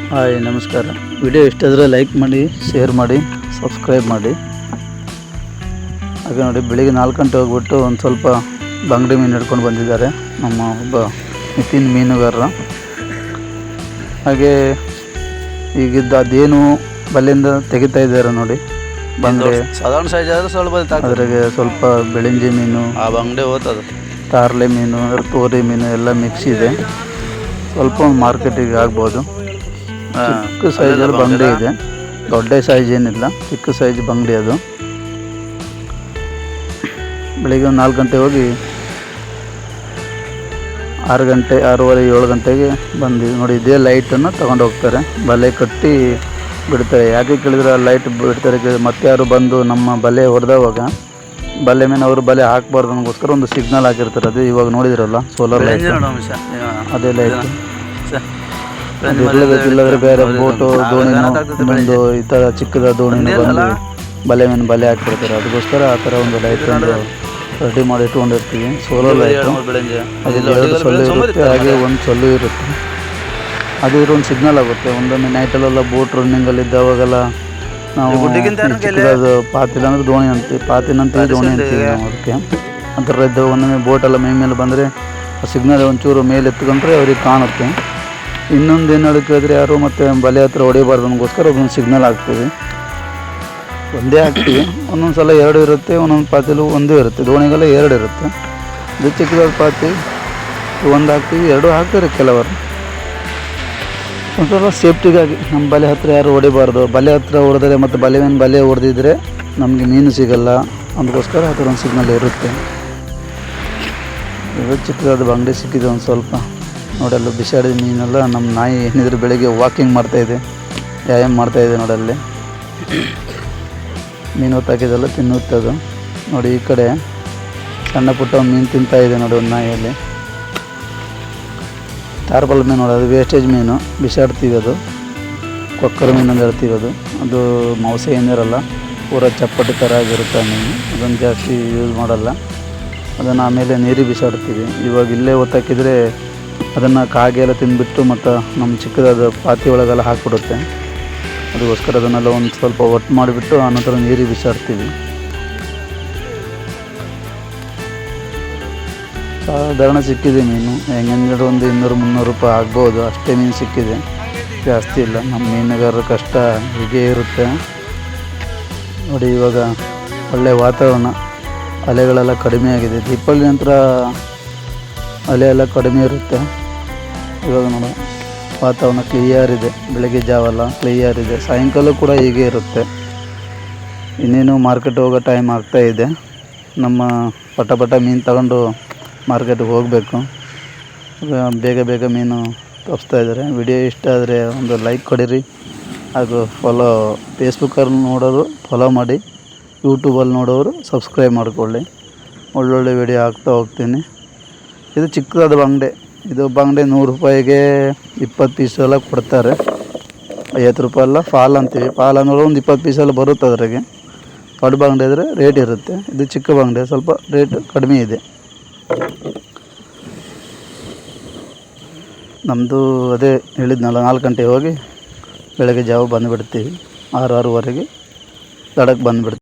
Hi ನಮಸ್ಕಾರ. Video ಇಷ್ಟ ಆದರೆ ಲೈಕ್ ಮಾಡಿ, ಶೇರ್ ಮಾಡಿ, ಸಬ್ಸ್ಕ್ರೈಬ್ ಮಾಡಿ. ಹಾಗೆ ನೋಡಿ, ಬೆಳಿಗ್ಗೆ 4 ಗಂಟೆ ಹೋಗ್ಬಿಟ್ಟು ಒಂದು ಸ್ವಲ್ಪ ಬಂಗಡಿ ಮೀನು ಹಿಡ್ಕೊಂಡು ಬಂದಿದ್ದಾರೆ ನಮ್ಮ ಒಬ್ಬ ನಿತಿನ್ ಮೀನುಗಾರರು. ಹಾಗೆ ಈಗಿದ್ದ ಅದೇನು ಬಲೆಯಿಂದ ತೆಗಿತಾ ಇದ್ದಾರೆ ನೋಡಿ. ಬಂಗಡೆ ಸಾಧಾರಣ ಸೈಜ್ ಆದರೆ ಸ್ವಲ್ಪ ಅದ್ರಾಗೆ ಸ್ವಲ್ಪ ಬೆಳಂಜಿ ಮೀನು, ಆ ಬಂಗಡೆ ಹೋಗ್ತದೆ, ತಾರ್ಲೆ ಮೀನು, ತೋರಿ ಮೀನು ಎಲ್ಲ ಮಿಕ್ಸ್ ಇದೆ. ಸ್ವಲ್ಪ ಮಾರ್ಕೆಟಿಗೆ ಆಗ್ಬೋದು. ಚಿಕ್ಕ ಸೈಜಲ್ಲಿ ಬಂಗಡಿ ಇದೆ, ದೊಡ್ಡ ಸೈಜ್ ಏನಿಲ್ಲ, ಚಿಕ್ಕ ಸೈಜ್ ಬಂಗಡಿ ಅದು. ಬೆಳಿಗ್ಗೆ 4 ಗಂಟೆ ಹೋಗಿ 6 ಗಂಟೆ 6:30 7 ಗಂಟೆಗೆ ಬಂದು ನೋಡಿ, ಇದೇ ಲೈಟನ್ನು ತಗೊಂಡು ಹೋಗ್ತಾರೆ. ಬಲೆ ಕಟ್ಟಿ ಬಿಡ್ತಾರೆ. ಯಾಕೆ ಕೇಳಿದ್ರೆ ಲೈಟ್ ಬಿಡ್ತಾರೆ, ಮತ್ತೆ ಯಾರು ಬಂದು ನಮ್ಮ ಬಲೆ ಹೊಡೆದವಾಗ ಬಲೆ ಮೇಲೆ ಅವರು ಬಲೆ ಹಾಕಬಾರ್ದು ಅನ್ನೋಕ್ಕೋಸ್ಕರ ಒಂದು ಸಿಗ್ನಲ್ ಹಾಕಿರ್ತಾರೆ. ಅದು ಇವಾಗ ನೋಡಿದ್ರಲ್ಲ, ಸೋಲಾರ್ ಲೈಟ್, ಅದೇ ಲೈಟ್. ಇಲ್ಲದ್ರೆ ಬೇರೆ ಬೋಟು, ದೋಣಿನೋ ಒಂದು ಈ ಥರ ಚಿಕ್ಕದ ದೋಣಿನೂ ಬಂದು ಬಲೆ ಮೇಲೆ ಬಲೆ ಹಾಕ್ಬಿಡ್ತಾರೆ. ಅದಕ್ಕೋಸ್ಕರ ಆ ಥರ ಒಂದು ಲೈಟ್ ಒಂದು ರೆಡಿ ಮಾಡಿ ಇಟ್ಕೊಂಡಿರ್ತೀವಿ. ಸೋಲಾರ್ ಲೈಟು, ಅದು 2 ಸೊಲ್ಲು ಇರುತ್ತೆ, ಹಾಗೆ ಒಂದು ಸೊಲ್ಲು ಇರುತ್ತೆ. ಅದು ಒಂದು ಸಿಗ್ನಲ್ ಆಗುತ್ತೆ. ಒಂದೊಂದು ನೈಟಲ್ಲೆಲ್ಲ ಬೋಟ್ ರನ್ನಿಂಗಲ್ಲಿ ಇದ್ದಾವಾಗೆಲ್ಲ ನಾವು ಚಿಕ್ಕದು ಪಾತಿಲ ಅಂದರೆ ದೋಣಿ ಅಂತೀವಿ, ಪಾತಿನಂತೀವಿ, ದೋಣಿ ಅಂತೀವಿ ನಾವು ಅದಕ್ಕೆ. ಆ ಥರ ಇದ್ದಾವೆ. ಒಂದೊಮ್ಮೆ ಬೋಟೆಲ್ಲ ಮೈ ಮೇಲೆ ಬಂದರೆ ಆ ಸಿಗ್ನಲ್ ಒಂಚೂರು ಮೇಲೆ ಎತ್ಕೊಂಡ್ರೆ ಅವ್ರಿಗೆ ಕಾಣುತ್ತೆ. ಇನ್ನೊಂದು ಏನು ಹೇಳಿ ಕೇಳಿದ್ರೆ, ಯಾರು ಮತ್ತು ಬಲೆ ಹತ್ರ ಹೊಡಿಬಾರ್ದು ಅನ್ನೋಕ್ಕೋಸ್ಕರ ಅದೊಂದು ಸಿಗ್ನಲ್ ಹಾಕ್ತೀವಿ. ಒಂದೇ ಹಾಕ್ತೀವಿ. ಒಂದೊಂದು ಸಲ 2 ಇರುತ್ತೆ, ಒಂದೊಂದು ಪಾತಿಲು ಒಂದೇ ಇರುತ್ತೆ. ದೋಣಿಗೆಲ್ಲ 2 ಇರುತ್ತೆ. ಇದು ಚಿಕ್ಕದಾದ ಪಾತಿ 1 ಹಾಕ್ತೀವಿ, 2 ಹಾಕ್ತಾರೆ ಕೆಲವರು. ಒಂದು ಸ್ವಲ್ಪ ಸೇಫ್ಟಿಗಾಗಿ ನಮ್ಮ ಬಲೆ ಹತ್ರ ಯಾರು ಹೊಡಿಬಾರ್ದು. ಬಲೆ ಹತ್ರ ಹೊಡೆದ್ರೆ ಮತ್ತು ಬಲೆ ಮೇಲೆ ಬಲೆ ಹೊಡೆದಿದ್ರೆ ನಮಗೆ ಮೀನು ಸಿಗಲ್ಲ, ಅದಕ್ಕೋಸ್ಕರ ಆ ಥರ ಒಂದು ಸಿಗ್ನಲ್ ಇರುತ್ತೆ. ಇದು ಚಿಕ್ಕದಾದ ಬಂಗಡಿ ಸಿಕ್ಕಿದೆ ಒಂದು ಸ್ವಲ್ಪ. ನೋಡಲ್ಲ ಬಿಸಾಡಿದ ಮೀನೆಲ್ಲ ನಮ್ಮ ನಾಯಿ ಏನಿದ್ರು ಬೆಳಿಗ್ಗೆ ವಾಕಿಂಗ್ ಮಾಡ್ತಾಯಿದೆ, ವ್ಯಾಯಾಮ ಮಾಡ್ತಾಯಿದೆ ನೋಡಲ್ಲಿ. ಮೀನು ಹೊತ್ತಾಕಿದೆಲ್ಲ ತಿನ್ನುತ್ತದು ನೋಡಿ. ಈ ಕಡೆ ಸಣ್ಣ ಪುಟ್ಟ ಮೀನು ತಿಂತಾಯಿದೆ ನೋಡಿ ಒಂದು ನಾಯಿಯಲ್ಲಿ. ಟಾರ್ಪಲ್ ಮೀನು ನೋಡಿ, ಅದು ವೇಸ್ಟೇಜ್ ಮೀನು, ಬಿಸಾಡ್ತೀವಿ. ಅದು ಕೊಕ್ಕರ ಮೀನು ಅಂತ ಹೇಳ್ತೀವಿ. ಅದು ಮಾಂಸ ಏನಿರಲ್ಲ, ಪೂರ ಚಪ್ಪಟೆ ಥರ ಆಗಿರುತ್ತೆ ಆ ಮೀನು. ಅದನ್ನು ಜಾಸ್ತಿ ಯೂಸ್ ಮಾಡಲ್ಲ. ಅದನ್ನು ಆಮೇಲೆ ನೀರಿಗೆ ಬಿಸಾಡ್ತೀವಿ. ಇವಾಗ ಇಲ್ಲೇ ಹೊತ್ತಾಕಿದರೆ ಅದನ್ನು ಕಾಗೆ ಎಲ್ಲ ತಿಂದುಬಿಟ್ಟು ಮತ್ತು ನಮ್ಮ ಚಿಕ್ಕದಾದ ಪಾತಿ ಒಳಗೆಲ್ಲ ಹಾಕಿಬಿಡುತ್ತೆ. ಅದಕ್ಕೋಸ್ಕರ ಅದನ್ನೆಲ್ಲ ಒಂದು ಸ್ವಲ್ಪ ಒಟ್ಟು ಮಾಡಿಬಿಟ್ಟು ಆನಂತರ ನೀರಿಗೆ ಬಿಸಾಡ್ತೀವಿ. ಸಾಧಾರಣ ಸಿಕ್ಕಿದೆ ಮೀನು. ಹೆಂಗಂದ್ರೆ ಒಂದು 200-300 ರೂಪಾಯಿ ಆಗ್ಬೋದು, ಅಷ್ಟೇ ಮೀನು ಸಿಕ್ಕಿದೆ, ಜಾಸ್ತಿ ಇಲ್ಲ. ನಮ್ಮ ಮೀನುಗಾರರ ಕಷ್ಟ ಹೀಗೆ ಇರುತ್ತೆ ನೋಡಿ. ಇವಾಗ ಒಳ್ಳೆಯ ವಾತಾವರಣ, ಅಲೆಗಳೆಲ್ಲ ಕಡಿಮೆ ಆಗಿದೆ. ದೀಪಾವಳಿ ನಂತರ ಅಲೆ ಎಲ್ಲ ಕಡಿಮೆ ಇರುತ್ತೆ. ಇವಾಗ ನೋಡಿ ವಾತಾವರಣ ಕ್ಲಿಯರ್ ಇದೆ. ಬೆಳಗ್ಗೆ ಜಾವಲ್ಲ ಕ್ಲಿಯರ್ ಇದೆ, ಸಾಯಂಕಾಲ ಕೂಡ ಹೀಗೆ ಇರುತ್ತೆ. ಇನ್ನೇನು ಮಾರ್ಕೆಟ್ ಹೋಗೋ ಟೈಮ್ ಆಗ್ತಾಯಿದೆ. ನಮ್ಮ ಪಟ ಮೀನು ತಗೊಂಡು ಮಾರ್ಕೆಟಿಗೆ ಹೋಗಬೇಕು. ಬೇಗ ಬೇಗ ಮೀನು ತೋರಿಸ್ತಾ ಇದ್ದಾರೆ. ವಿಡಿಯೋ ಇಷ್ಟ ಆದರೆ ಒಂದು ಲೈಕ್ ಕೊಡಿರಿ. ಹಾಗೂ ಫೇಸ್ಬುಕ್ಕಲ್ಲಿ ನೋಡೋರು ಫಾಲೋ ಮಾಡಿ, ಯೂಟ್ಯೂಬಲ್ಲಿ ನೋಡೋರು ಸಬ್ಸ್ಕ್ರೈಬ್ ಮಾಡಿಕೊಳ್ಳಿ. ಒಳ್ಳೊಳ್ಳೆ ವಿಡಿಯೋ ಹಾಕ್ತಾ ಹೋಗ್ತೀನಿ. ಇದು ಚಿಕ್ಕದಾದ ಬಂಗಡೆ. ಇದು ಬಂಗಡೆ 100 ರೂಪಾಯಿಗೆ 20 ಪೀಸೆಲ್ಲ ಕೊಡ್ತಾರೆ. 50 ರೂಪಾಯಿ ಎಲ್ಲ ಫಾಲ್ ಅಂತೀವಿ. ಫಾಲ್ ಅನ್ನೋದು ಒಂದು 20 ಪೀಸೆಲ್ಲ ಬರುತ್ತೆ. ಅದ್ರಾಗೆ ದೊಡ್ಡ ಬಂಗಡೆ ಇದ್ದರೆ ರೇಟ್ ಇರುತ್ತೆ. ಇದು ಚಿಕ್ಕ ಬಂಗಡೆ, ಸ್ವಲ್ಪ ರೇಟ್ ಕಡಿಮೆ ಇದೆ. ನಮ್ಮದು ಅದೇ ಹೇಳಿದ್ನಲ್ಲ, 4 ಗಂಟೆಗೆ ಹೋಗಿ ಬೆಳಗ್ಗೆ ಜಾವ ಬಂದುಬಿಡ್ತೀವಿ. 6-6:30ಗೆ ದಡಕ್ಕೆ ಬಂದುಬಿಡ್ತೀವಿ.